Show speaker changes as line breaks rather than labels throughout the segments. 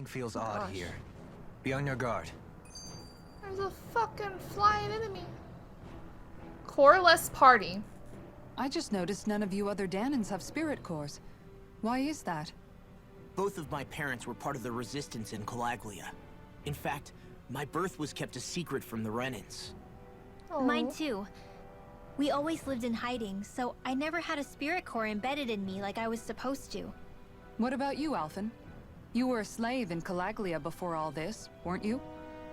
Something feels odd here. Be on your guard.
There's a fucking flying enemy. Coreless party.
I just noticed none of you other Dahnans have spirit cores. Why is that?
Both of my parents were part of the resistance in Calaglia. In fact, my birth was kept a secret from the Renans.
Oh.
Mine too. We always lived in hiding, so I never had a spirit core embedded in me like I was supposed to.
What about you, Alphen? You were a slave in Calaglia before all this, weren't you?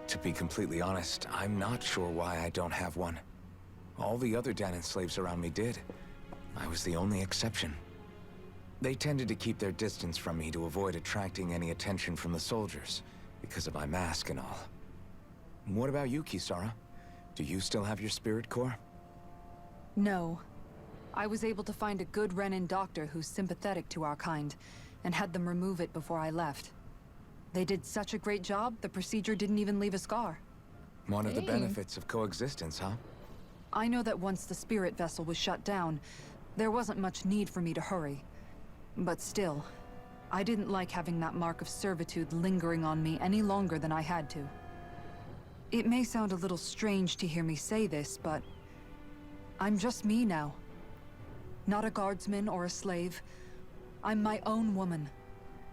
To be completely honest, I'm not sure why I don't have one. All the other Dahnan slaves around me did. I was the only exception. They tended to keep their distance from me to avoid attracting any attention from the soldiers, because of my mask and all. What about you, Kisara? Do you still have your spirit core?
No. I was able to find a good Renan doctor who's sympathetic to our kind, and had them remove it before I left. They did such a great job, the procedure didn't even leave a scar.
One of the benefits of coexistence, huh?
I know that once the spirit vessel was shut down, there wasn't much need for me to hurry. But still, I didn't like having that mark of servitude lingering on me any longer than I had to. It may sound a little strange to hear me say this, but I'm just me now. Not a guardsman or a slave. I'm my own woman,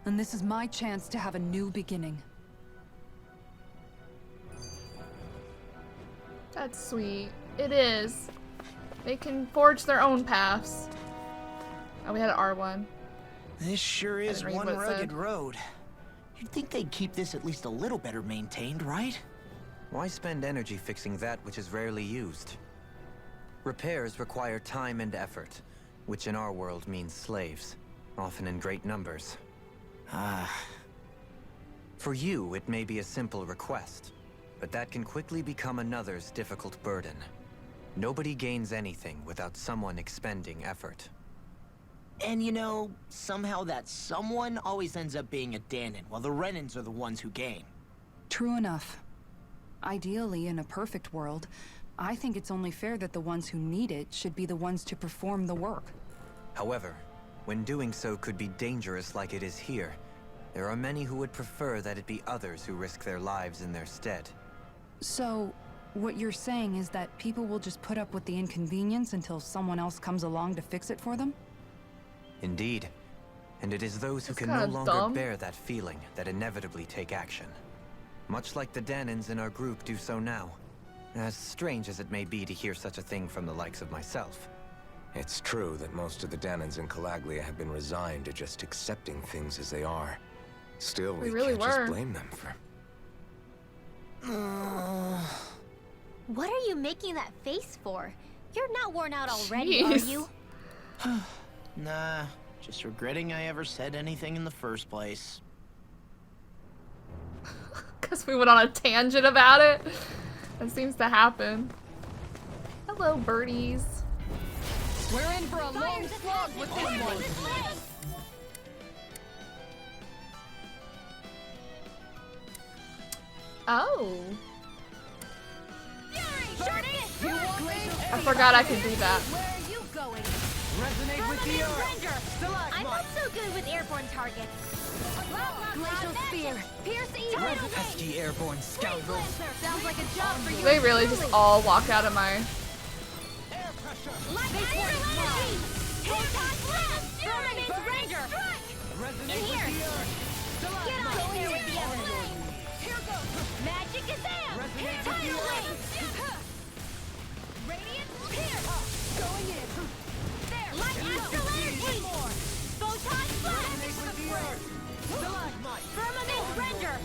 and this is my chance to have a new beginning.
That's sweet. It is. They can forge their own paths. Oh, we had an R1.
This sure is
read
one
what it said.
rugged road. You'd think they'd keep this at least a little better maintained, right?
Why spend energy fixing that which is rarely used? Repairs require time and effort, which in our world means slaves, often in great numbers. For you, it may be a simple request, but that can quickly become another's difficult burden. Nobody gains anything without someone expending effort.
And you know, somehow that someone always ends up being a Dahnan, while the Renans are the ones who gain.
True enough. Ideally, in a perfect world, I think it's only fair that the ones who need it should be the ones to perform the work.
However, when doing so could be dangerous like it is here, there are many who would prefer that it be others who risk their lives in their stead.
So, what you're saying is that people will just put up with the inconvenience until someone else comes along to fix it for them?
Indeed. And it is those who
That's
can no
kinda
longer
dumb.
bear that feeling that inevitably take action. Much like the Dahnans in our group do so now. As strange as it may be to hear such a thing from the likes of myself.
It's true that most of the Dahnans in Calaglia have been resigned to just accepting things as they are. Still, we
really
can't
were.
just blame them for...
What are you making that face for? You're not worn out already, are
Jeez.
you?
Nah, just regretting I ever said anything in the first place.
Because we went on a tangent about it. That seems to happen. Hello, birdies.
We're in for a long slog with this one.
Oh. I forgot I could do that.
Where are you going?
Resonate with the earth!
I'm not so good with airborne targets. Glacial spear. Pierce evil.
Pesky airborne scoundrels!
Sounds like a job for you.
They really just all walk out of my...
Light energy. Proton blast. Firmament ranger. In here. Get on there with the evidence. Here goes. Magic Gazam. Tidal wave. Radiant pierce. Going in. There. Light astral energy. Photon blast. Firmament render.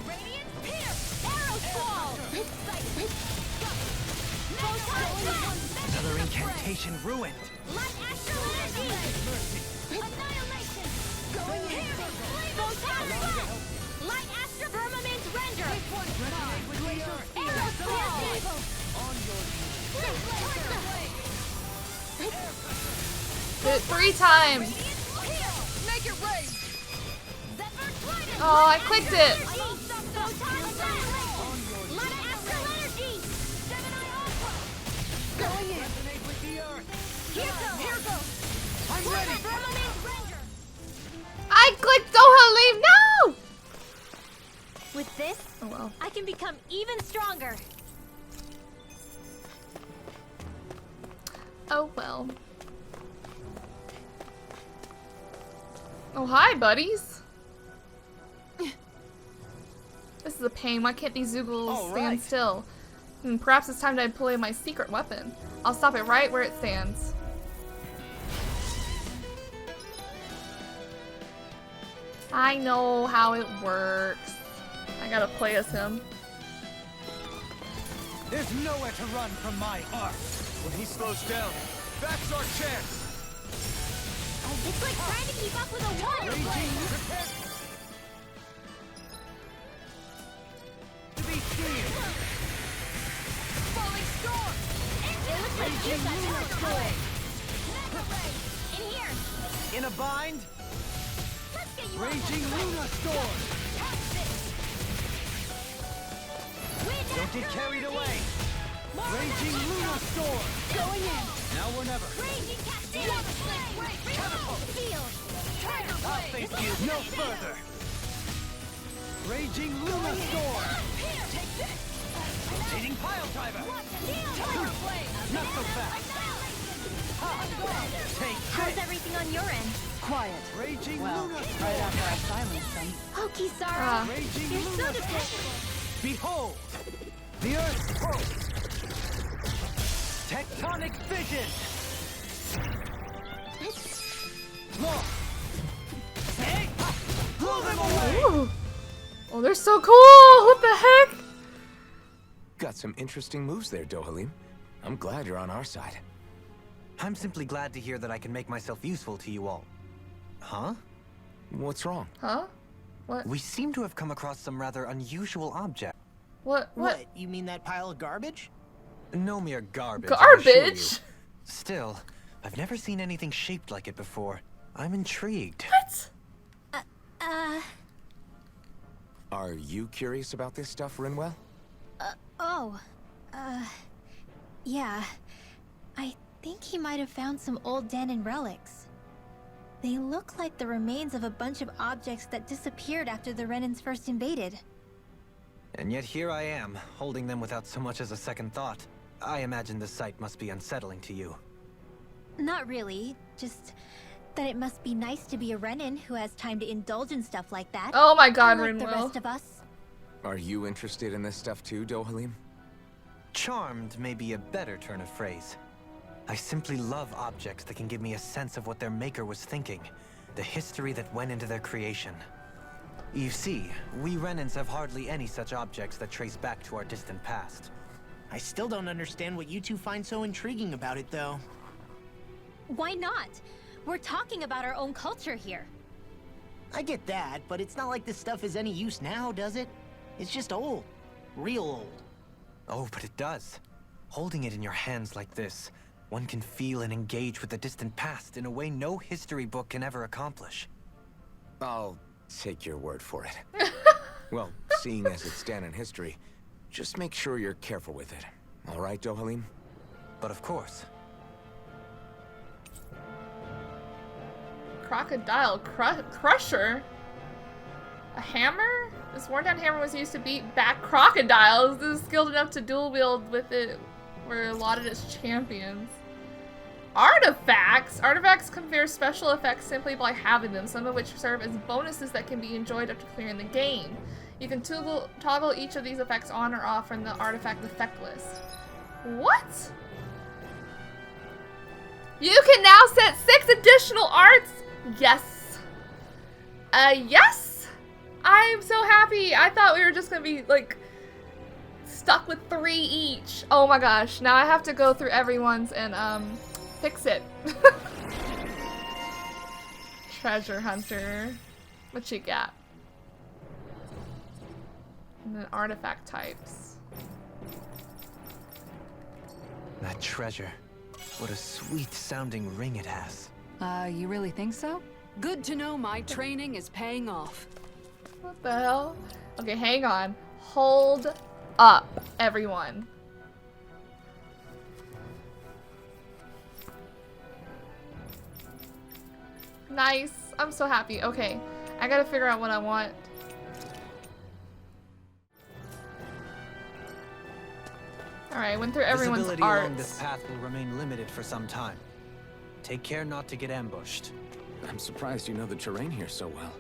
Radiant pierce. Arrow squall. Photon blast.
Another incantation ruined!
Light astral energy. Annihilation. Going in. Photon blast. Light astral firmament render. Arrow squall.
Did it 3 times.
Make it rain.
Oh, I clicked it.
Going in. Here goes. I'm ready.
I clicked Dohalim. No!
this.
Oh well.
I can become even stronger.
Oh well. Oh hi, buddies. This is a pain. Why can't these Zoogles stand still? Perhaps it's time to employ my secret weapon. I'll stop it right where it stands. I know how it works. I gotta play as him.
There's nowhere to run from my heart. When he slows down, that's our chance.
It's like trying to keep up with a water flame.
To be seen.
Falling storm. It looks like you've got everything. In here.
In a bind.
Let's get you
Raging Luna Storm. Don't get carried away. Raging Luna Storm.
Going in.
Now or never.
Raging Cascade. Field.
I'll face you no further. Raging Luna Storm.
Take this.
Rotating Pile Driver. Not so fast. Take
How's
this.
everything on your end?
Quiet.
Raging
Well,
Luna
right
Storm.
after I silenced them.
Oh, Kisara.
Raging
You're so
Luna
dependable.
Behold, the Earth's pulse. Tectonic vision. Look. Hey, blow them away.
Ooh. Oh, they're so cool! What the heck?
Got some interesting moves there, Dohalim. I'm glad you're on our side.
I'm simply glad to hear that I can make myself useful to you all. Huh?
What's wrong?
Huh? What?
We seem to have come across some rather unusual object.
What?
What? You mean that pile of garbage?
No mere garbage. I assure you.
Garbage?
Still, I've never seen anything shaped like it before. I'm intrigued.
What?
Are you curious about this stuff, Rinwell?
Yeah. I think he might have found some old Dahnan relics. They look like the remains of a bunch of objects that disappeared after the Renans first invaded.
And yet here I am, holding them without so much as a second thought. I imagine this sight must be unsettling to you.
Not really, just that it must be nice to be a Renan who has time to indulge in stuff like that.
Oh my god,
Unlike the
Rinwell.
rest of us.
Are you interested in this stuff too, Dohalim?
Charmed may be a better turn of phrase. I simply love objects that can give me a sense of what their maker was thinking, the history that went into their creation. You see, we Renans have hardly any such objects that trace back to our distant past.
I still don't understand what you two find so intriguing about it, though.
Why not? We're talking about our own culture here.
I get that, but it's not like this stuff is any use now, does it? It's just old. Real old.
Oh, but it does. Holding it in your hands like this, one can feel and engage with the distant past in a way no history book can ever accomplish.
I'll take your word for it. Well, seeing as it's Dahnan history, just make sure you're careful with it. All right, Dohalim?
But of course.
Crocodile crusher? A hammer? This worn-down hammer was used to beat back crocodiles. Those skilled enough to dual wield with it were allotted as champions. Artifacts! Artifacts confer special effects simply by having them, some of which serve as bonuses that can be enjoyed after clearing the game. You can toggle each of these effects on or off from the artifact effect list. What? You can now set 6 additional arts? Yes. Yes? I'm so happy. I thought we were just gonna be, like, stuck with 3 each. Oh my gosh. Now I have to go through everyone's and, fix it. Treasure hunter. What you got? And then artifact types.
That treasure. What a sweet sounding ring it has.
You really think so? Good to know my training is paying off.
What the hell? Okay, hang on. Hold up, everyone. Nice. I'm so happy. Okay, I gotta figure out what I want. Alright, went through everyone's
Visibility along
arts.
this path will remain limited for some time. Take care not to get ambushed.
I'm surprised you know the terrain here so well.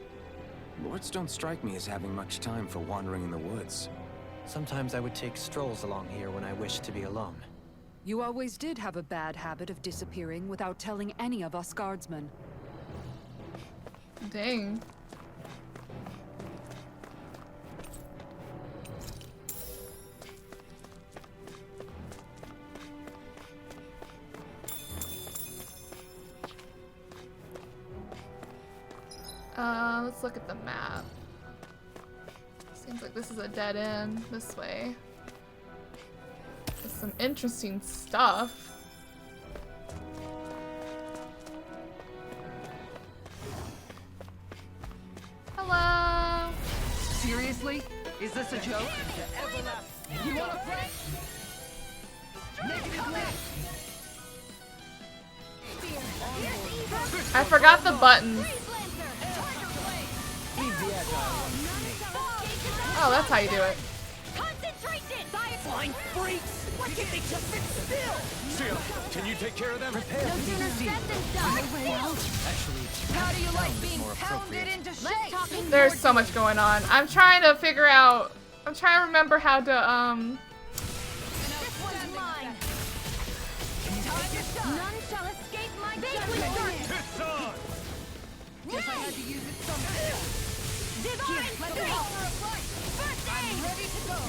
Lords don't strike me as having much time for wandering in the woods.
Sometimes I would take strolls along here when I wished to be alone.
You always did have a bad habit of disappearing without telling any of us guardsmen.
Dang. Let's look at the map. Seems like this is a dead end this way. There's some interesting stuff. Hello.
Seriously? Is this a joke?
You wanna fight?
I forgot the buttons. Oh, that's how you do it.
Concentration!
Flying freaks! Why can't they just sit still? Seal, can you take care of them?
No sooner said than done.
Actually,
How do you like
is
being
more
pounded
appropriate.
into
Let's
shape?
talk in
There's so much going on. I'm trying to figure out. I'm trying to remember how to
This one's mine. None shall escape my judgment.
Piss on!
Guess I had to use it someday.
Divine strength. First aid.
Ready to go.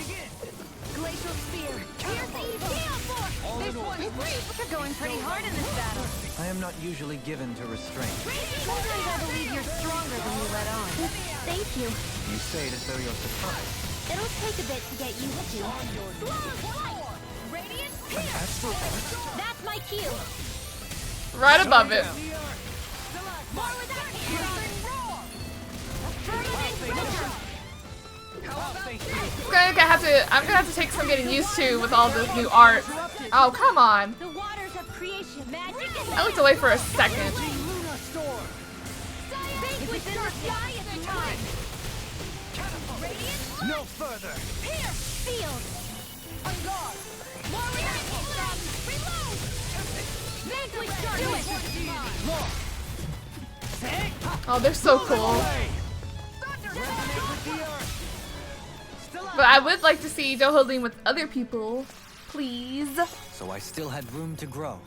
Glacial spear. Pierce evil. Heal force.
This one's free.
You're going pretty hard in this battle.
I am not usually given to restraint.
Sometimes I believe you're stronger than you let on. Thank you.
You say it as though you're surprised.
It'll take a bit to get used to. Radiant pierce. That's my cue.
right above it.
More with that pierce. Firmament pressure.
I'm gonna have to take some getting used to with all this new art. Oh, come on.
The waters of creation. Magic is
I looked away for a second.
Luna Storm!
vanquish in the sky at the time. Radiant
No further!
pierce field. On guard. More reload. Vanquish do it.
Oh, they're so cool. But I would like to see Dohalim with other people, please.
So I still had room to grow.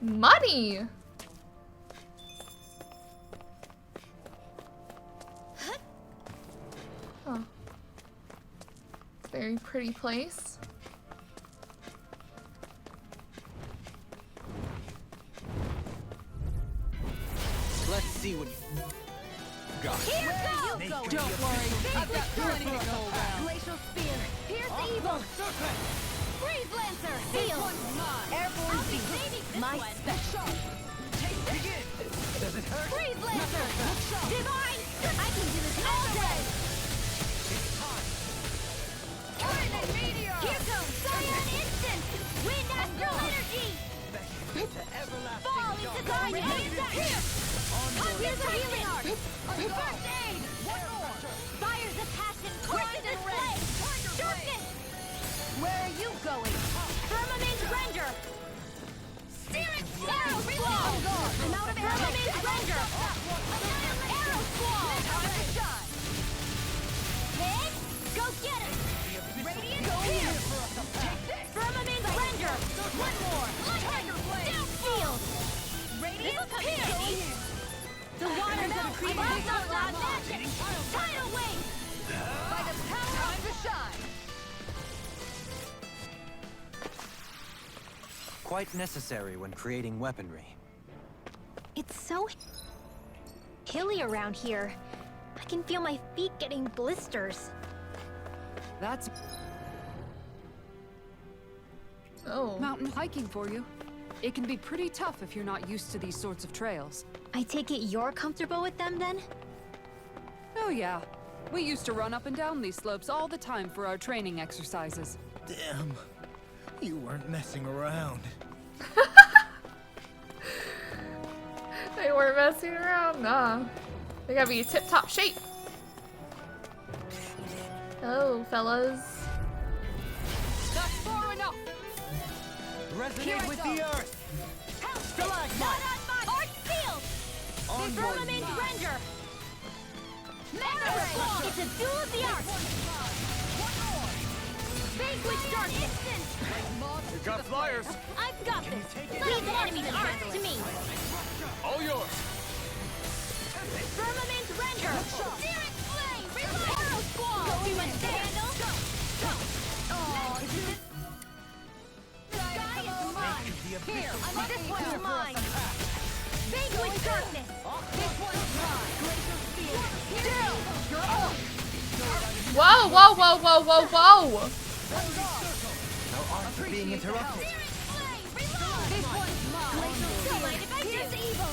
Money. Oh. Very pretty place.
Let's see what you got.
Here goes.
Don't worry, I've got plenty to go around.
Glacial spear. Pierce evil. Freeze lancer. Seal. Airborne beam. My special.
Does it hurt?
Freeze lancer. Divine. I can do this all day. Here goes Cyan Instant. Wind astral energy. Fall into Cyan Instant. Here's a healing art. First aid. Fires of passion. Course of display. Sharpness. Where are you going? Firmament render. Steering arrow squall. I'm out of firmament render. Arrow squall. Hit. Go get it. Radiant pierce. Firmament render. One more. Tiger blade. Field. Radiant pierce. The waters of creation are magic. Tidal wave. By the power of the shine.
Quite necessary when creating weaponry.
It's so hilly around here. I can feel my feet getting blisters.
That's
Oh.
mountain hiking for you. It can be pretty tough if you're not used to these sorts of trails.
I take it you're comfortable with them then?
Oh yeah. We used to run up and down these slopes all the time for our training exercises.
Damn. You weren't messing around.
They weren't messing around, nah. They gotta be tip-top shape. Oh, fellas.
That's far enough.
Resonate with the earth. Stalagmite.
Art field.
Onward.
Firmament render. Mega Squall. It's a duel of the arts. Vanquish darkness.
You got flyers.
I've got this. Leave the enemy's arts to me.
All yours.
Firmament render. Searing flame. Arrow squall. Too much to handle. Oh, the sky is mine. Here, this one's mine. Vanquish darkness. This one's mine. Glacier field. Still, you're off.
Whoa, whoa, whoa, whoa, whoa, whoa!
Our arts are being interrupted.
This one's mine. Glacier field. If I just evil.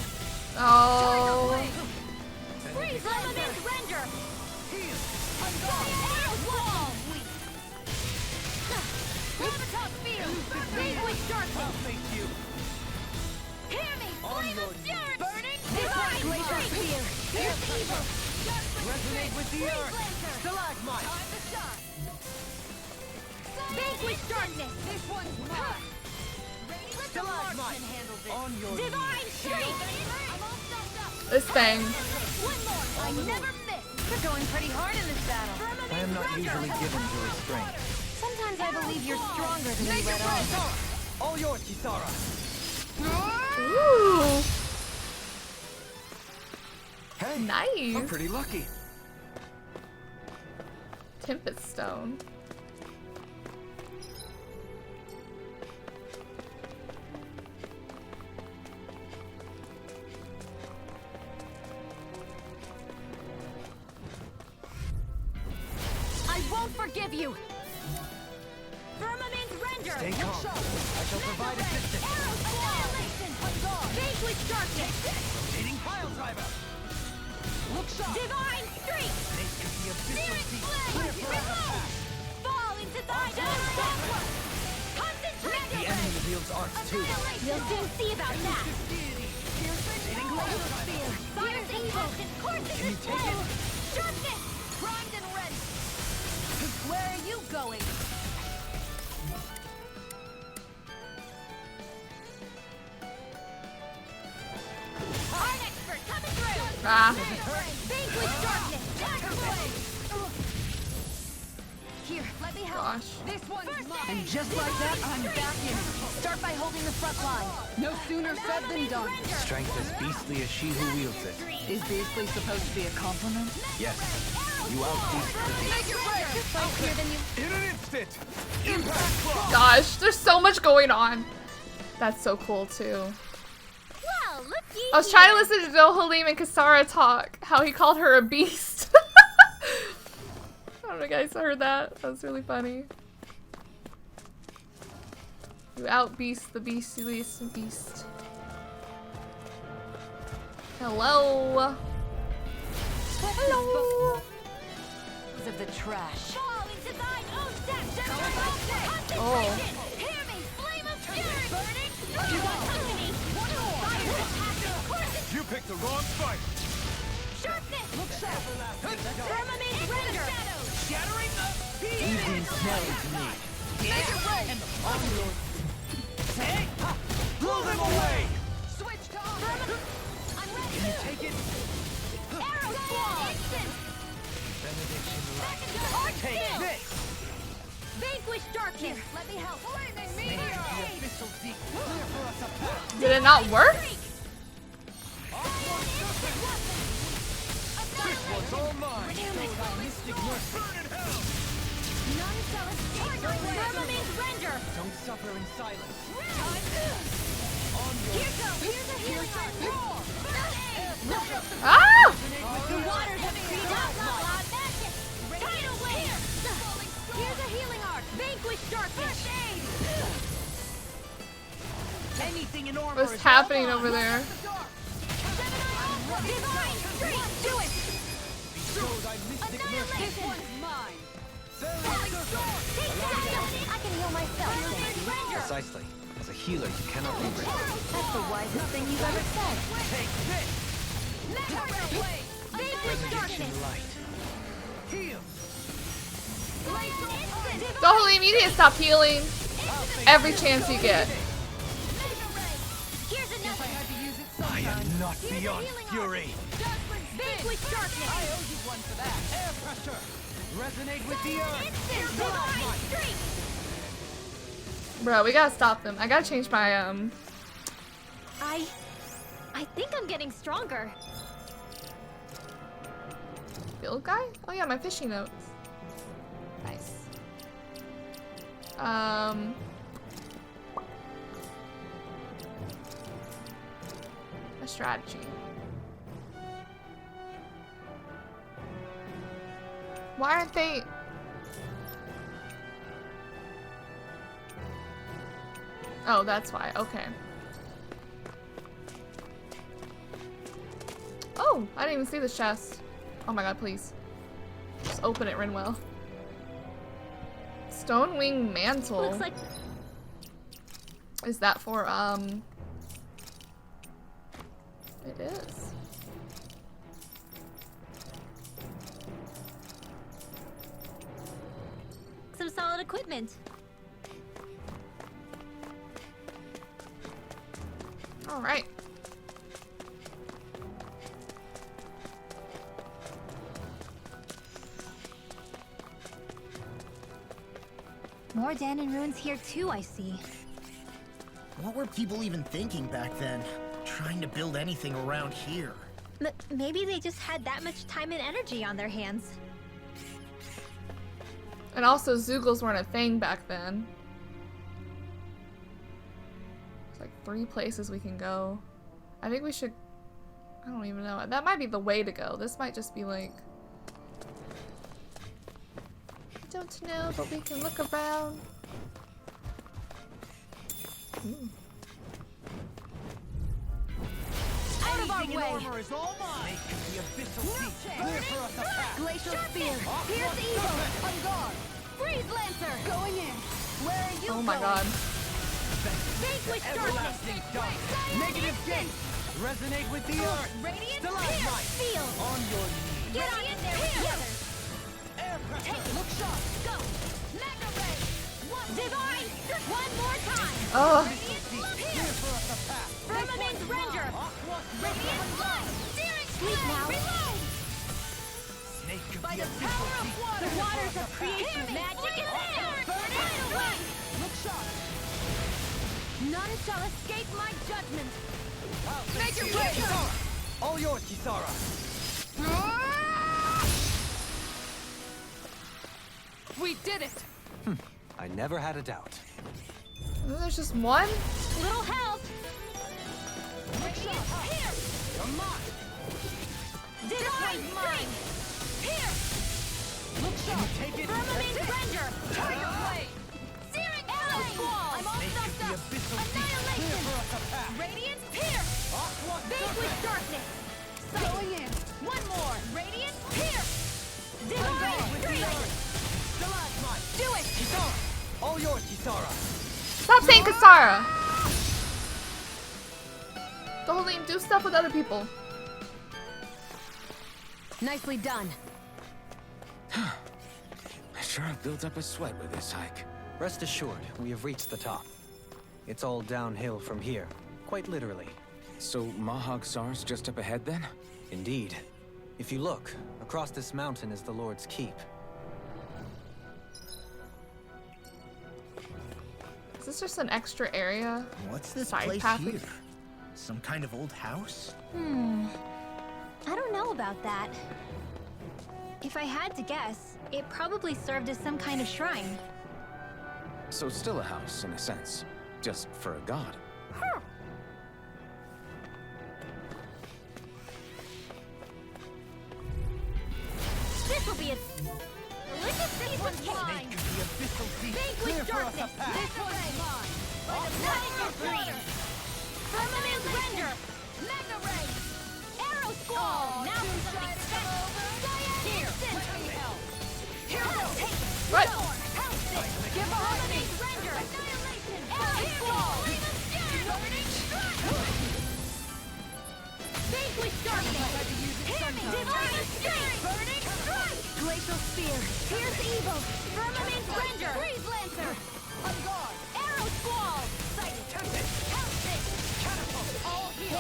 Oh.
Freeze element render. Arrow wall. Gravitas field. Vanquish darkness. Hear me. Flame of fury. Burning. Divine glacier field. Here's evil.
Resonate with the earth. Stalagmite.
Vanquish darkness. This one's mine.
Stalagmite. On your
Divine shriek. I'm all stuffed up.
This thing.
One more. I never miss. We're going pretty hard in this battle.
I am not usually given to restraint.
Sometimes I believe you're stronger than you let on.
all yours, Kisara.
Ooh.
Hey,
Nice.
I'm pretty lucky.
Tempest Stone.
I won't forgive you. Firmament render.
Stay calm. I shall provide assistance.
Arrow annihilation. Vanquish darkness.
Rotating pile driver. Look sharp.
Divine streak.
This could be a
Searing flame. Remove. Fall into thy downward. Concentrate.
The enemy wields arts too.
You'll soon see about that. Fire's impulsion courses its flow. Sharpness. Primed and ready. Where are you going? Art expert coming through.
Ah.
Vanquish darkness. Here, let me help.
Gosh.
This one's mine.
And just like that, I'm back in.
Start by holding the front line.
No sooner said than done.
Strength as beastly as she who wields it.
Is beastly supposed to be a compliment?
Yes. You outbeast the beast.
In an instant. Impact block.
Gosh, there's so much going on. That's so cool too.
Well, looky.
I was trying to listen to Dohalim and Kisara talk, how he called her a beast. I don't know if you guys heard that. That was really funny. You outbeast the beastliest beast. Hello. Hello.
Of the trash. Fall into thine own depths.
Oh.
Hear me, flame of fury. Burning. You got company. Fire attacking courses.
You picked the wrong fight.
Sharpness. Look sharp. Firmament render.
Shattering the peak.
Easy smell to me.
And on your take. Blow them away.
Switch to firmament. I'm ready.
Can you take it?
Arrow squall. Instant. Art
Take
field.
this.
Vanquish darkness. Let me help. Flaming
The
meteor.
official deep. Clear for us a path.
Did it not work?
This one's all mine. Mystic mercy. Burn in hell.
None shall escape. Firmament render.
Don't suffer in silence.
Here goes. Here's a healing art.
Ah!
The waters have created outlaw magic. Tidal wave. Here's a healing art. Vanquish darkness.
Anything in order
What's
is
happening over there?
Divine streak. Do it.
bestowed thy mystic mercy.
Annihilation. One's mine.
Very circle.
Take that. I can heal myself. Render.
Precisely. As a healer, you cannot be rich.
That's the wisest thing you've ever said.
Take this.
Vanquish darkness.
Light.
Heal.
Dohalim, you need to stop healing every chance you get.
Here's another.
I am not beyond fury.
Vanquish darkness.
I owe you one for that. Air pressure. Resonate with the earth.
Instant divine streak.
Bro, we gotta stop them. I gotta change my
I think I'm getting stronger.
build guy? Oh yeah, my fishing notes. Nice. A strategy. Why aren't they? Oh, that's why. Okay. Oh, I didn't even see this chest. Oh my god, please. Just open it, Rinwell. Stone wing mantle.
Looks like
Is that for, It is.
some solid equipment.
Alright.
More Dahnan ruins here too, I see.
What were people even thinking back then? Trying to build anything around here.
Maybe they just had that much time and energy on their hands.
And also, Zoogles weren't a thing back then. There's like 3 places we can go. I think we should... I don't even know. That might be the way to go. This might just be like... Don't know, but we can look around. Ooh.
Out of our
Anything in
way!
armor is all mine. Make the abyssal deep clear for us a path.
Glacial spear! Here's evil! On guard! Freeze Lancer! Going in! Where are you
Oh my
going?
god.
Vanquish darkness!
Everlasting dark. Negative gate. Resonate with the earth.
Radiant
Stalagmite.
Feel!
On your knees.
Get on in there with the others!
Air pressure.
Take it! Look sharp! Go! Mega Ray! Divine! One more time!
Oh,
Radiant
Clear for us a path.
Firmament Ranger! Radiant Light! Sleep now! Reload!
Snake of
By
the
the
abyssal
power of
deep.
water! The waters of creation! Magic is there! Burn it away!
Look sharp.
None shall escape my judgment!
Make your way. Kisara. All yours, Kisara.
We did it!
I never had a doubt.
there's just one?
Little help!
Come on.
Divine Strength! Here!
Look sharp. Take it.
Firmament Ranger!
Tiger blade.
Searing Arrow Squall! I'm all
Snake of
sucked
the
up!
abyssal deep. Clear
Annihilation!
for us a path.
Radiant Pierce!
Aqua
Vanquish
serpent.
darkness! Going in! One more! Radiant Pierce! Divine
With the
Strength!
earth. Stalagmite.
Do it!
Kisara. All yours, Kisara.
Stop saying Kisara! Dohalim, do stuff with other people.
Nicely done.
I sure have built up a sweat with this hike.
Rest assured, we have reached the top. It's all downhill from here, quite literally.
So Mahag Sar's just up ahead then?
Indeed. If you look, across this mountain is the Lord's Keep.
Is this just an extra area?
What's this
Side
place
path.
here? Some kind of old house?
I don't know about that. If I had to guess, it probably served as some kind of shrine.
So still a house, in a sense. Just for a god.
This will be a delicious one's mine.
Snake of the abyssal deep.
Vanquish
Clear for us a
darkness.
path.
This one's mine. By the power of dream. Firmament Render. Mega Ray. Arrow Squall. Now for something special. Here. Here. Take it.
What?
House it. Give a Firmament Render. Annihilation. Arrow Squall. Vanquish darkness. Divine Strength. Burning Strike. Glacial Spear, Pierce Evil, Firmament Render, Freeze Lancer, On Guard, Arrow Squall, Sighted, Tempest, Hellstick, Catapult, All Hit,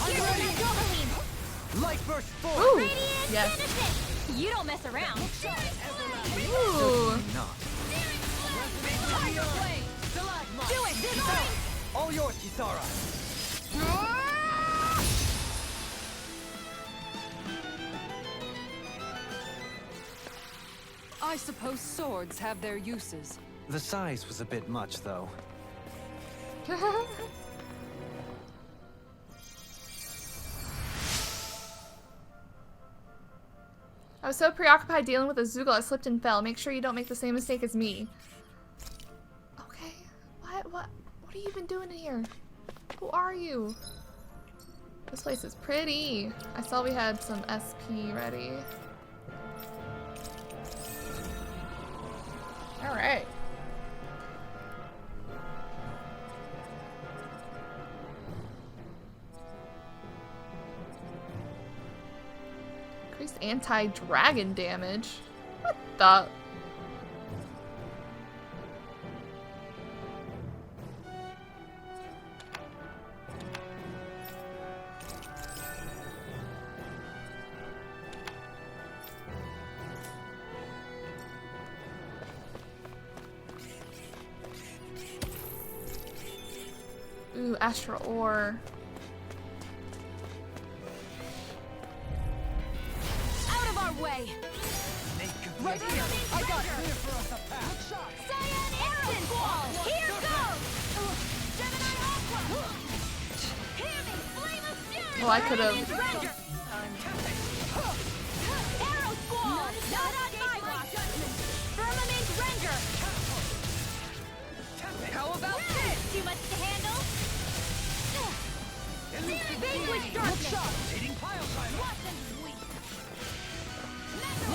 Here's the Dohalim,
Light burst forth!
Ooh,
Radiant
yes.
Genesis. You don't mess around.
Ooh.
Not.
Tiger Blade, do it, Design!
All yours, Kisara!
I suppose swords have their uses.
The size was a bit much, though.
I was so preoccupied dealing with Azugal, I slipped and fell. Make sure you don't make the same mistake as me. Okay. What are you even doing in here? Who are you? This place is pretty. I saw we had some SP ready. Alright. Increased anti-dragon damage? What the? Ooh, Astral Ore.
Out of our way!
Right here! I got clear for us a path!
Cyan Instant Wall! Here goes! Gemini Aqua! Hammy Flame of Fury!
Oh, I could've-
Render. Arrow Squall! Not on my watch! Firmament Render!
How about this?
Too much to handle? Vanquish Darkness!
Hitting pile driver!
Watch them sweep!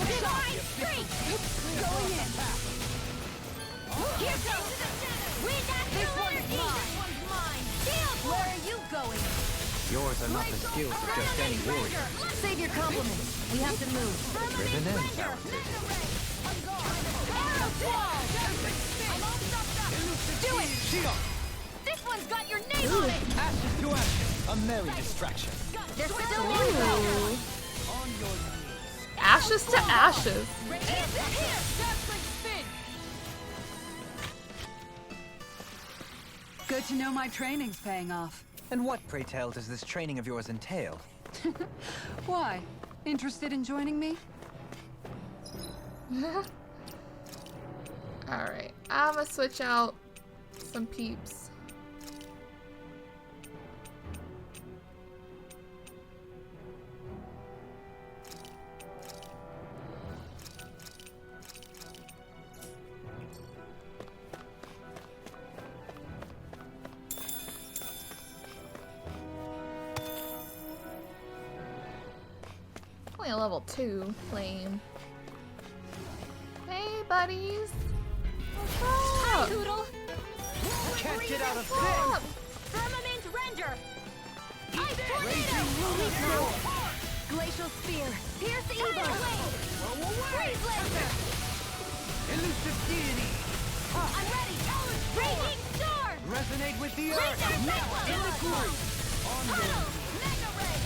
Divine Streak! Going in! Here goes! Wind Astral Energy! This one's mine! Shield! Where are you going?
Yours are not the skills of just any warrior.
Save your compliments. We have to move.
Renans.
Arrow Squall! I'm all stuffed up! Do it!
Shield!
This one's got your name on it!
Ashes to ashes! A merry distraction!
There's still more
Ooh.
On your knees!
Ashes to ashes.
Good to know my training's paying off.
And what, pray tell, does this training of yours entail?
Why? Interested in joining me?
Alright, I'm gonna switch out some peeps. Only a level 2 flame. Hey, buddies. What's
Hi,
up?
Poodle!
Can't get out of
What's
this!
up?
Firmament Render! Ice
Raging
Tornado! Glacial Spear! Pierce Evil! Freeze Lancer!
Elusive deity!
I'm ready! Raging Storm!
Resonate with the
Laser
earth!
Cyclone!
In the group! On your
Tunnel! Mega Ray!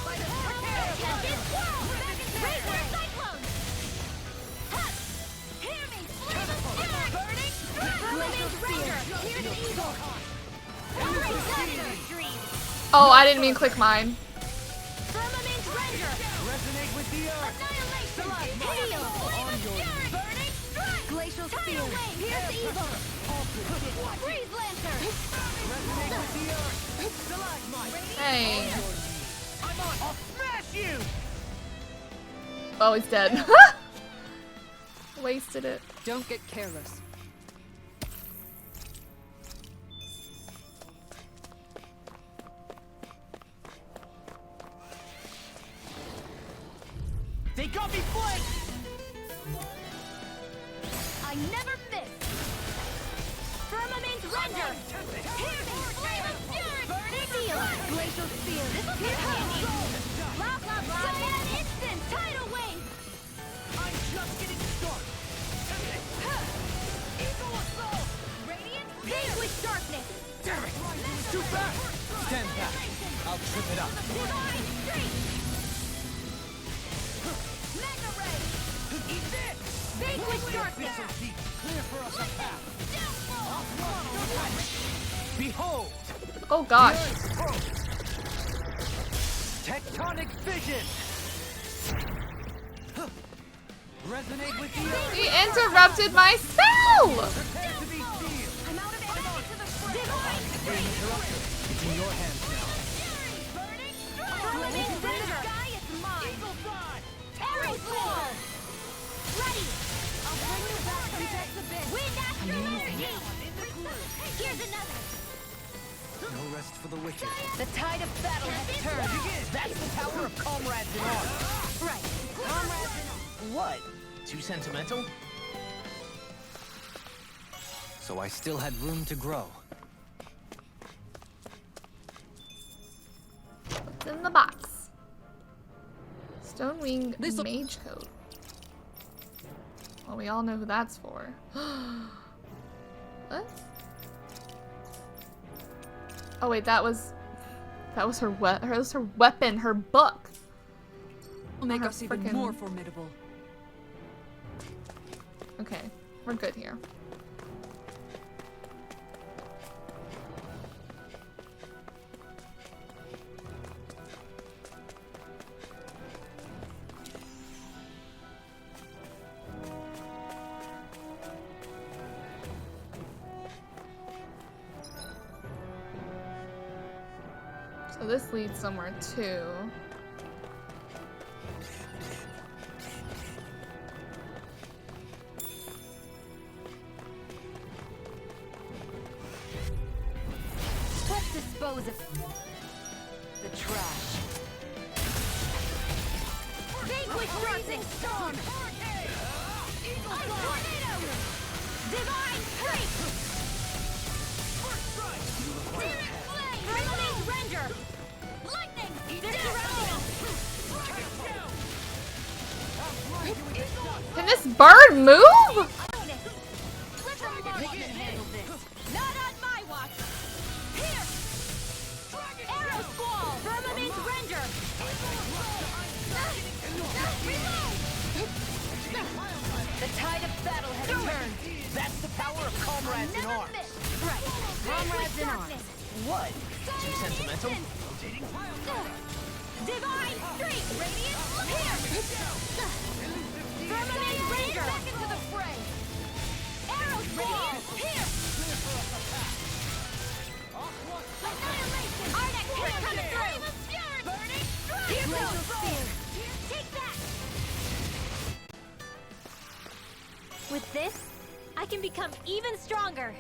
By the power of Tempest Swirl! Razor Cyclone! Ha! Hear me! Flame of Fury! Burning Strike! Glacial Spear! Pierce Evil! Alright, Thunder Dream!
Oh, I didn't mean click mine.
Firmament Render!
Resonate with the earth!
Annihilation! Hail! Flame of Fury! Burning Strike! Glacial Spear! Pierce Evil! Freeze Lancer!
Resonate with the earth! Stalagmite!
Hey.
I'm on! I'll smash you!
Oh, he's dead. Wasted it.
Don't get careless.
They got me flanked!
I never miss! Firmament Render! Hear me! Flame of Fury! Burning Steel! Glacial Spear! This is handy! Blah blah blah! Cyan Instant! Tidal Wave!
I'm just
Vanquish darkness!
Clear for us a path. Behold!
Oh gosh.
Tectonic vision! Resonate with the earth!
He interrupted my spell!
Prepare to be sealed!
I'm out of ammo to the front! Divine strength!
It's in your hands now.
Firmament render! Sky is mine!
Eagle fly!
Arrow sword! Ready! I'll bring you back from Texas Abyss! Wind astral energy! Here's another!
No rest for the wicked.
The tide of battle has turned!
That's the power of comrades in arms.
Right! Comrades in
What? Too sentimental?
So I still had room to grow.
What's in the box? Stonewing Mage Coat. Well, we all know who that's for. What? Oh wait, that was her weapon, her book.
Will make
Her
us even
frickin-
more formidable.
Okay, we're good here. So this leads somewhere too.
Let's dispose of the trash. Vanquish rising storm! Ice tornado! Divine strike! Spirit flame! Firmament render! Lightning! They're surrounding!
Can this bird move?
Let the marksman handle this! Not on my watch! Here! Arrow squall! Firmament render! Reload! The tide of battle has turned!
That's the power of comrades in
Never
arms.
miss! Right! Comrades in arms!
What? Too sentimental?
Divine strength! Radiant here! Firmament render! Back into the fray! Arrow squall! Here! Annihilation! Ardex is coming through! Burning strike! Here goes! Take that! With this, I can become even stronger!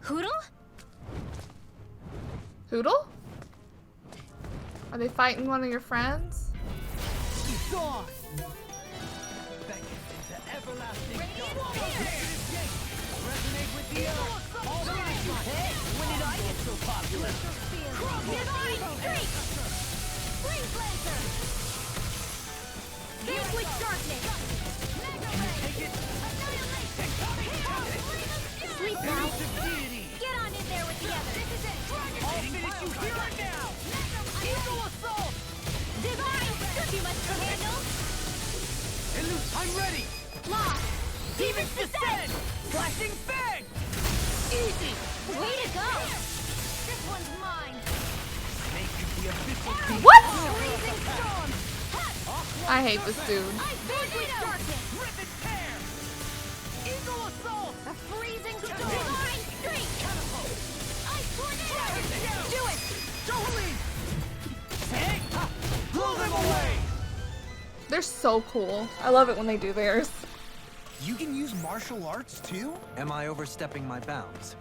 Hoodle?
Hoodle? Are they fighting one of your friends?
Dawn! Thank you to everlasting dawn. Resonate with the earth! All right!
Hey, when did I get so popular?
Divine streak! Freeze lancer! Vanquish darkness! Sleep now! Get on in there with the others! This is it!
I'll finish you here and now! Eagle assault!
Divine! Too much to handle!
I'm ready!
Lock!
Demons descend! Flashing fang! Easy!
Way to go! This one's mine!
Make you the abyssal beast!
What?
Freezing storm!
I hate this dude.
Vanquish darkness!
Rip and tear! Eagle assault!
A freezing storm! Divine streak! Ice tornado! Do it!
Dohalim! Hey! Blow them away!
They're so cool. I love it when they do theirs.
You can use martial arts too?
Am I overstepping my bounds?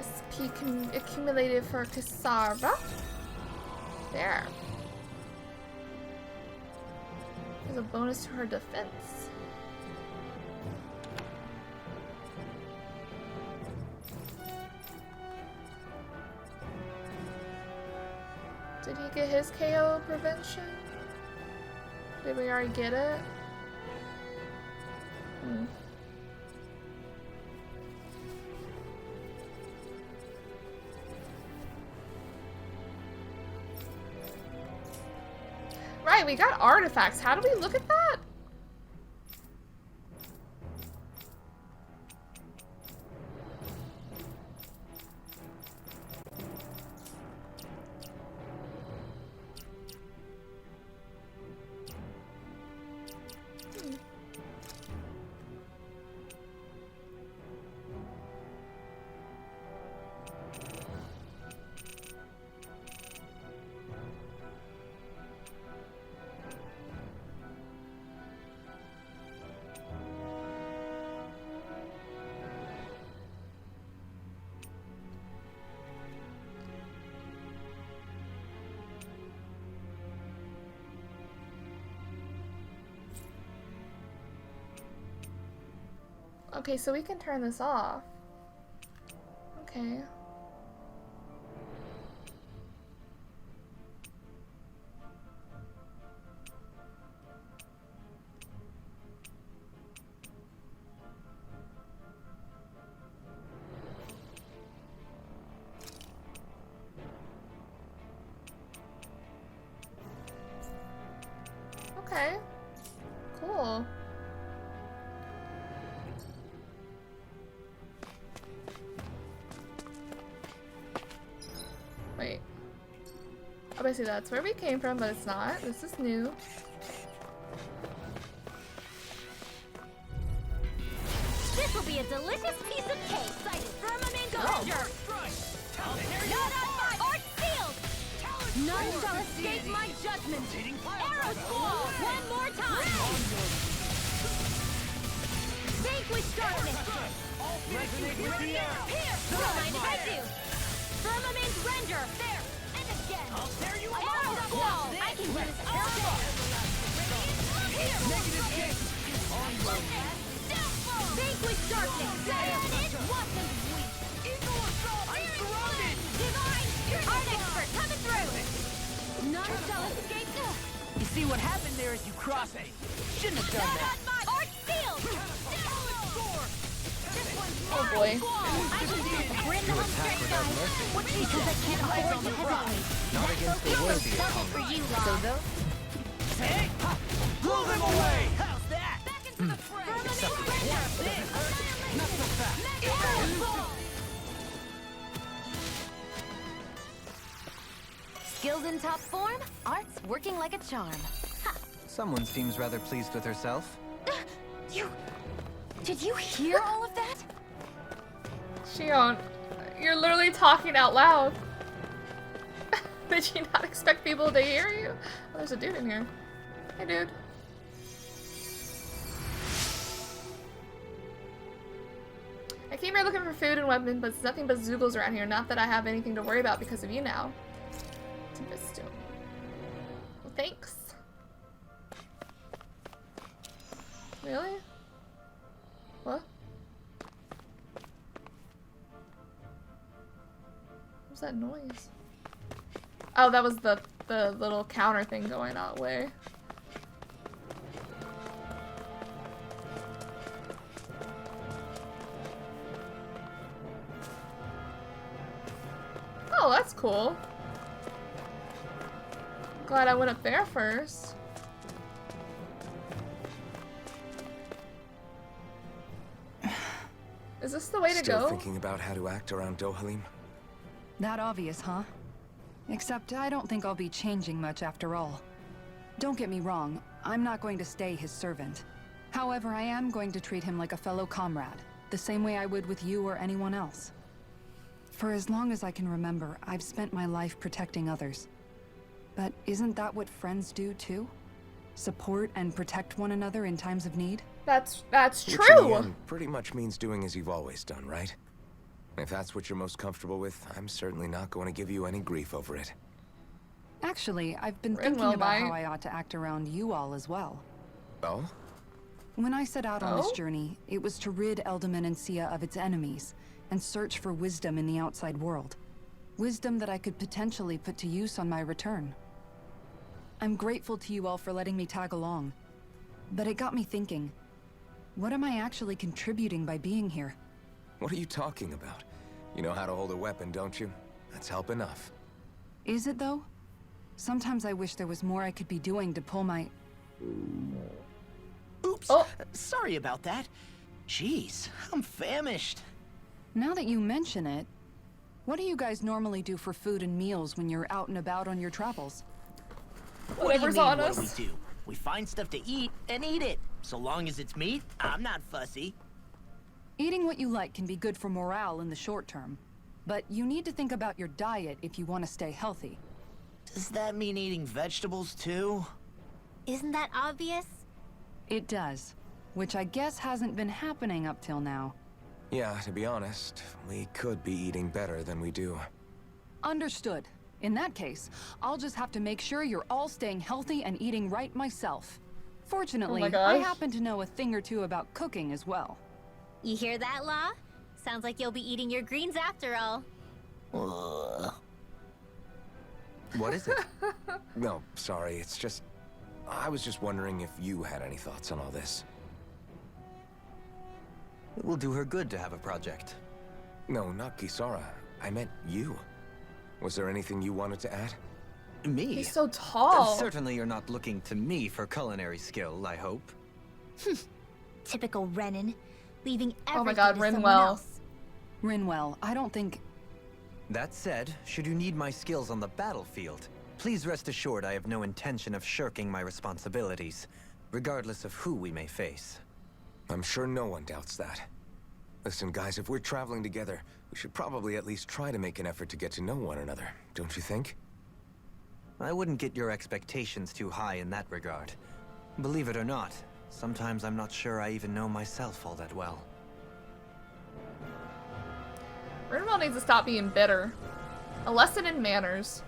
SP accumulated for Kisara. There. There's a bonus to her defense. Did he get his KO prevention? Did we already get it? Right, we got artifacts. How do we look at that? Okay, so we can turn this off. Okay. Okay. Cool. Wait. Obviously that's where we came from, but it's not. This is new.
This will be a delicious piece of cake. Cited Firmament Avenger. Not on my art sealed. None shall escape my judgment. Arrows fall. One more time. Vanquish darkness. Here. Reminded I do. Firmament render. There. And again. Arrows fall. I can do this all day. Here. Vanquish darkness. It wasn't weak. I'm surrounded. Divine. Art expert coming through. None shall escape.
You see what happened there as you crossed me. Shouldn't have done that.
Art sealed.
Oh boy.
I can do this. We're in the home stretch, guys. What because I can't afford you heavily.
Not against the worthy
Double for you, Rob.
So though,
Hey! Blow them away! How's that?
Back into the fray.
Not so fast.
Skills in top form, art's working like a charm. Ha!
Someone seems rather pleased with herself.
Did you hear all of that?
Shion, you're literally talking out loud. Did you not expect people to hear you? Oh, there's a dude in here. Hey, dude. I came here looking for food and weapons, but it's nothing but Zoogles around here. Not that I have anything to worry about because of you now. Well, thanks. Really? What? What was that noise? Oh, that was the little counter thing going that way. Oh, that's cool. Glad I went up there first. Is this the way to
Still
go?
thinking about how to act around Dohalim?
that obvious, huh? Except I don't think I'll be changing much after all. Don't get me wrong, I'm not going to stay his servant. However, I am going to treat him like a fellow comrade, the same way I would with you or anyone else. For as long as I can remember, I've spent my life protecting others. But isn't that what friends do too? Support and protect one another in times of need?
That's
Which in
true.
the end pretty much means doing as you've always done, right? If that's what you're most comfortable with, I'm certainly not going to give you any grief over it.
Actually, I've been
Rinwell
thinking about how
might.
I ought to act around you all as well.
Oh?
When I set out on this
Oh?
journey, it was to rid Eldaman and Sia of its enemies, and search for wisdom in the outside world. Wisdom that I could potentially put to use on my return. I'm grateful to you all for letting me tag along. But it got me thinking. What am I actually contributing by being here?
What are you talking about? You know how to hold a weapon, don't you? That's help enough.
Is it, though? Sometimes I wish there was more I could be doing to pull my...
Oops.
Oh.
Sorry about that. Jeez, I'm famished.
Now that you mention it, what do you guys normally do for food and meals when you're out and about on your travels?
Whatever's
what
on
do you mean,
us.
What do we do? We find stuff to eat and eat it. So long as it's meat, I'm not fussy.
Eating what you like can be good for morale in the short term, but you need to think about your diet if you want to stay healthy.
Does that mean eating vegetables too?
Isn't that obvious?
It does, which I guess hasn't been happening up till now.
Yeah, to be honest, we could be eating better than we do.
Understood. In that case, I'll just have to make sure you're all staying healthy and eating right myself. Fortunately,
Oh my
I
gosh.
happen to know a thing or two about cooking as well.
You hear that, Law? Sounds like you'll be eating your greens after all.
Ugh.
What is it?
No, sorry, it's just... I was just wondering if you had any thoughts on all this.
It will do her good to have a project.
No, not Kisara. I meant you. Was there anything you wanted to add?
Me?
He's so tall.
Certainly you're not looking to me for culinary skill, I hope.
Typical Renan, leaving everything
Oh my god,
to someone
Rinwell.
else.
Rinwell, I don't think...
That said, should you need my skills on the battlefield, please rest assured I have no intention of shirking my responsibilities, regardless of who we may face.
I'm sure no one doubts that. Listen, guys, if we're traveling together, we should probably at least try to make an effort to get to know one another, don't you think?
I wouldn't get your expectations too high in that regard. Believe it or not, sometimes I'm not sure I even know myself all that well.
Rinwell needs to stop being bitter. A lesson in manners.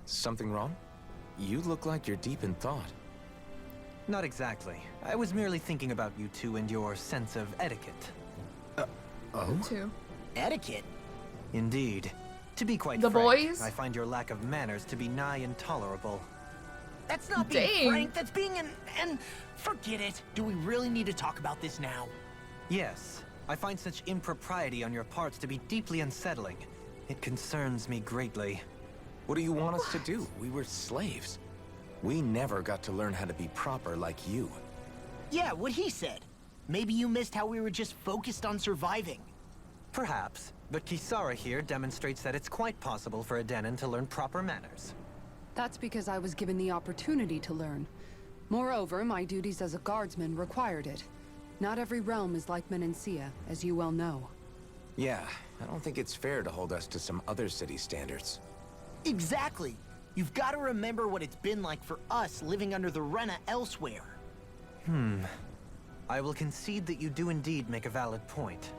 Something wrong? You look like you're deep in thought.
Not exactly. I was merely thinking about you two and your sense of etiquette.
Oh?
Too.
Etiquette?
Indeed. To be quite
The
frank,
boys?
I find your lack of manners to be nigh intolerable.
That's not
Dang.
being frank, that's being and forget it. Do we really need to talk about this now?
Yes, I find such impropriety on your parts to be deeply unsettling. It concerns me greatly.
What do you want us to do? We were slaves. We never got to learn how to be proper like you.
Yeah, what he said. Maybe you missed how we were just focused on surviving.
Perhaps, but Kisara here demonstrates that it's quite possible for a Dahnan to learn proper manners.
That's because I was given the opportunity to learn. Moreover, my duties as a guardsman required it. Not every realm is like Menancia, as you well know.
Yeah, I don't think it's fair to hold us to some other city standards.
Exactly. You've got to remember what it's been like for us living under the Rena elsewhere.
I will concede that you do indeed make a valid point.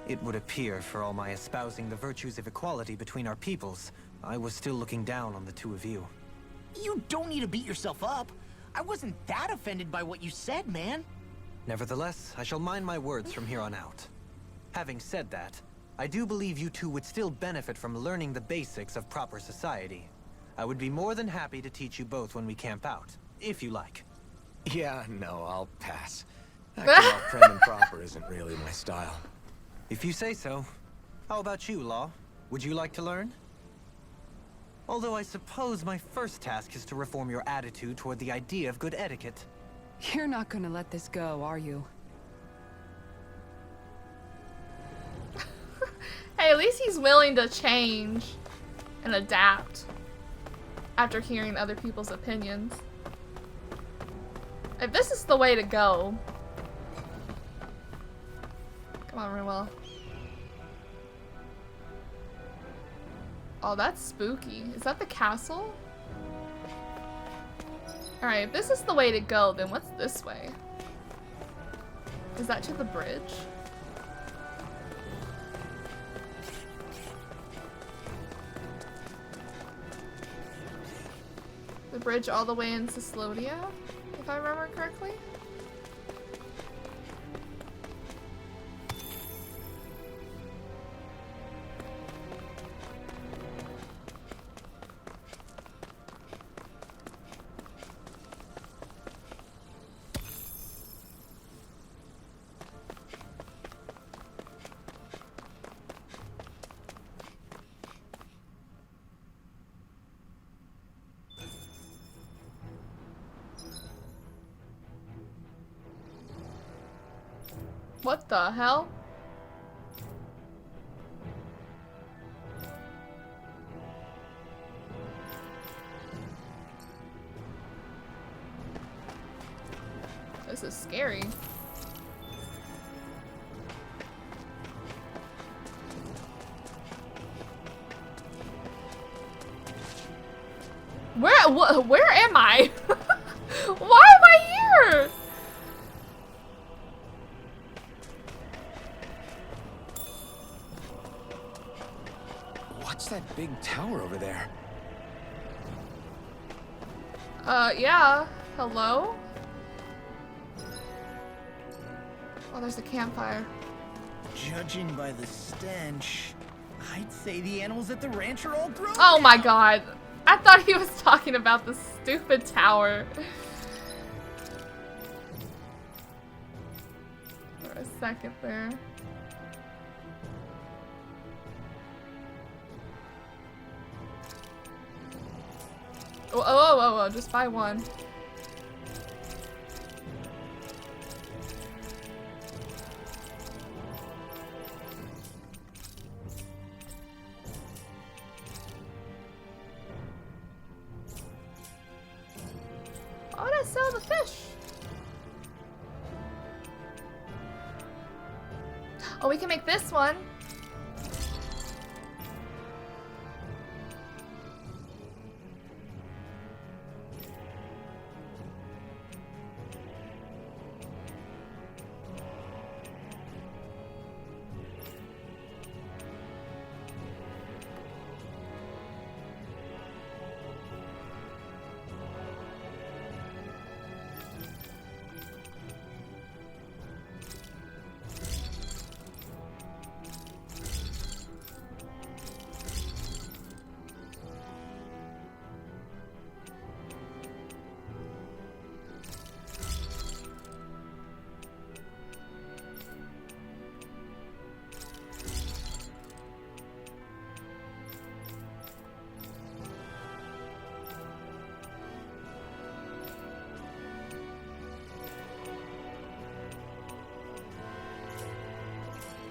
It would appear, for all my espousing the virtues of equality between our peoples, I was still looking down on the two of you.
You don't need to beat yourself up. I wasn't that offended by what you said, man.
Nevertheless, I shall mind my words from here on out. Having said that, I do believe you two would still benefit from learning the basics of proper society. I would be more than happy to teach you both when we camp out, if you like.
Yeah, no, I'll pass. Acting all prim and proper isn't really my style.
If you say so. How about you, Law? Would you like to learn? Although I suppose my first task is to reform your attitude toward the idea of good etiquette.
You're not gonna let this go, are you?
Hey, at least he's willing to change and adapt after hearing other people's opinions. If this is the way to go. Come on, Rinwell. Oh, that's spooky. Is that the castle? Alright, if this is the way to go, then what's this way? Is that to the bridge? The bridge all the way in Cyslodia, if I remember correctly? What the hell? This is scary. Where am I? Why am I here?
What's that big tower over there?
Yeah. Hello? Oh, there's a campfire.
Judging by the stench, I'd say the animals at the ranch are all grown.
Oh my god. I thought he was talking about the stupid tower. For a second there. Oh, just buy one. Why would I sell the fish? Oh, we can make this one.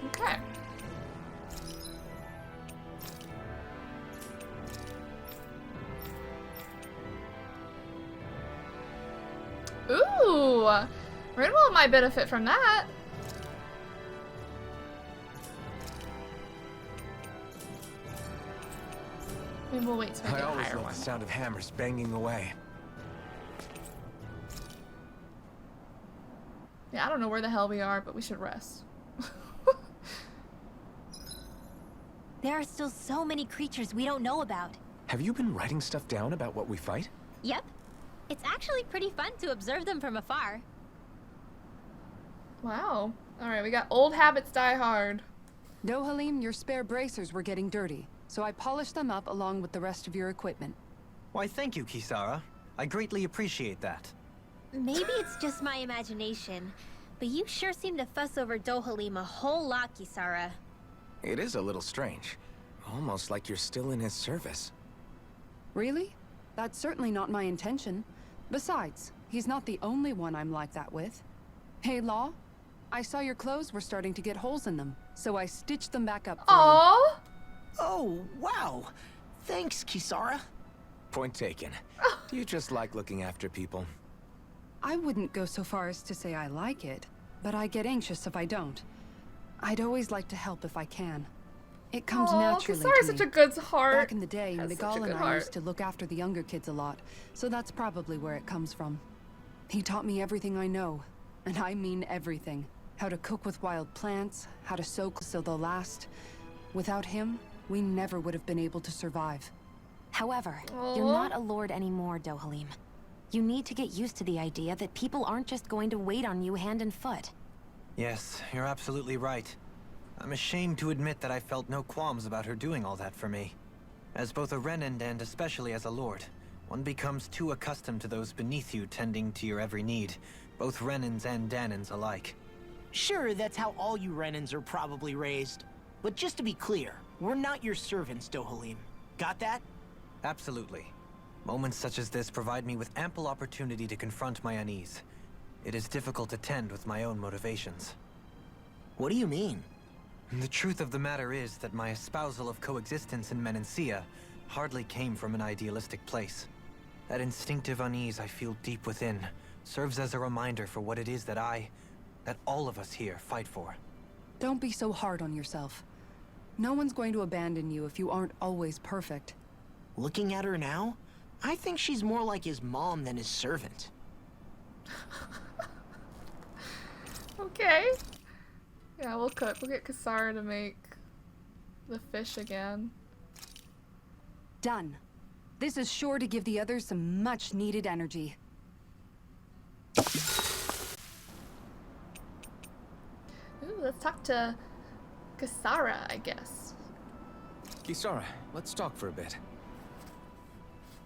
Okay. Ooh, Renwell might benefit from that. Maybe we'll wait till we
I
get a
always
higher
love
one.
the sound of hammers banging away.
Yeah, I don't know where the hell we are, but we should rest.
There are still so many creatures we don't know about.
Have you been writing stuff down about what we fight?
Yep. It's actually pretty fun to observe them from afar.
Wow. Alright, we got old habits die hard.
Dohalim, your spare bracers were getting dirty, so I polished them up along with the rest of your equipment.
Why, thank you, Kisara. I greatly appreciate that.
Maybe it's just my imagination, but you sure seem to fuss over Dohalim a whole lot, Kisara.
It is a little strange. Almost like you're still in his service.
Really? That's certainly not my intention. Besides, he's not the only one I'm like that with. Hey, Law, I saw your clothes were starting to get holes in them, so I stitched them back up for you.
Aww.
Oh, wow. Thanks, Kisara.
Point taken. Do you just like looking after people?
I wouldn't go so far as to say I like it, but I get anxious if I don't. I'd always like to help if I can. It comes naturally to
Kisara's
me.
such a good heart.
Back in the day,
Has
Miguel
such a
and
good
I
heart.
used to look after the younger kids a lot, so that's probably where it comes from. He taught me everything I know, and I mean everything. How to cook with wild plants, how to soak so they'll last. Without him, we never would have been able to survive.
However,
Aw.
you're not a lord anymore, Dohalim. You need to get used to the idea that people aren't just going to wait on you hand and foot.
Yes, you're absolutely right. I'm ashamed to admit that I felt no qualms about her doing all that for me. As both a Renan and especially as a lord, one becomes too accustomed to those beneath you tending to your every need, both Renans and Dahnans alike.
Sure, that's how all you Renans are probably raised. But just to be clear, we're not your servants, Dohalim. Got that?
Absolutely. Moments such as this provide me with ample opportunity to confront my unease. It is difficult to tend with my own motivations.
What do you mean?
The truth of the matter is that my espousal of coexistence in Menancia hardly came from an idealistic place. That instinctive unease I feel deep within serves as a reminder for what it is that all of us here fight for.
Don't be so hard on yourself. No one's going to abandon you if you aren't always perfect.
Looking at her now, I think she's more like his mom than his servant.
Okay. Yeah, we'll cook. We'll get Kisara to make the fish again.
Done. This is sure to give the others some much-needed energy.
Ooh, let's talk to Kisara, I guess.
Kisara, let's talk for a bit.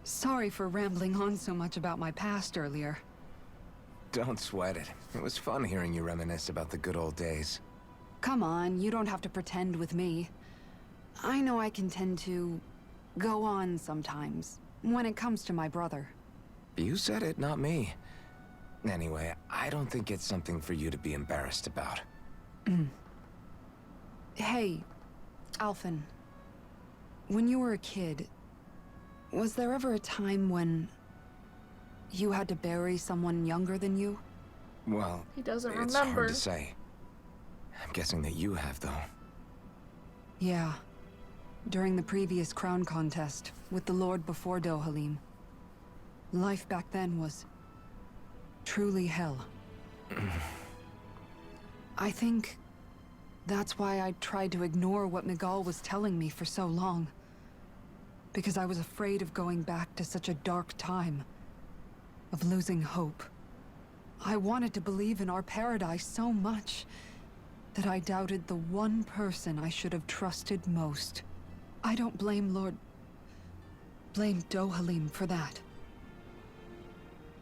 Sorry for rambling on so much about my past earlier.
Don't sweat it. It was fun hearing you reminisce about the good old days.
Come on, you don't have to pretend with me. I know I can tend to go on sometimes, when it comes to my brother.
You said it, not me. Anyway, I don't think it's something for you to be embarrassed about.
Hey, Alphen. When you were a kid, was there ever a time when you had to bury someone younger than you?
Well,
He doesn't
it's
remember.
hard to say. I'm guessing that you have, though.
Yeah. During the previous crown contest, with the Lord before Dohalim. Life back then was truly hell. I think that's why I tried to ignore what Miguel was telling me for so long. Because I was afraid of going back to such a dark time. Of losing hope. I wanted to believe in our paradise so much that I doubted the one person I should have trusted most. I don't blame Dohalim for that.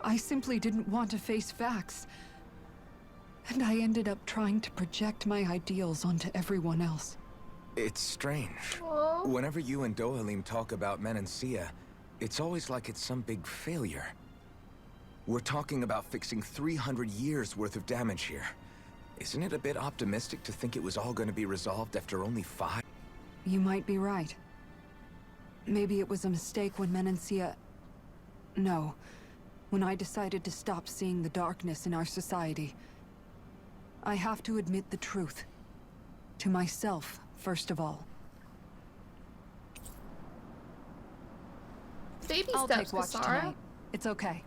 I simply didn't want to face facts. And I ended up trying to project my ideals onto everyone else.
It's strange.
Aw.
Whenever you and Dohalim talk about Menancia, it's always like it's some big failure. We're talking about fixing 300 years worth of damage here. Isn't it a bit optimistic to think it was all going to be resolved after only 5?
You might be right. Maybe it was a mistake when Menancia... No. When I decided to stop seeing the darkness in our society. I have to admit the truth. To myself, first of all.
Baby
I'll
steps,
take watch
Kisara.
tonight. It's okay.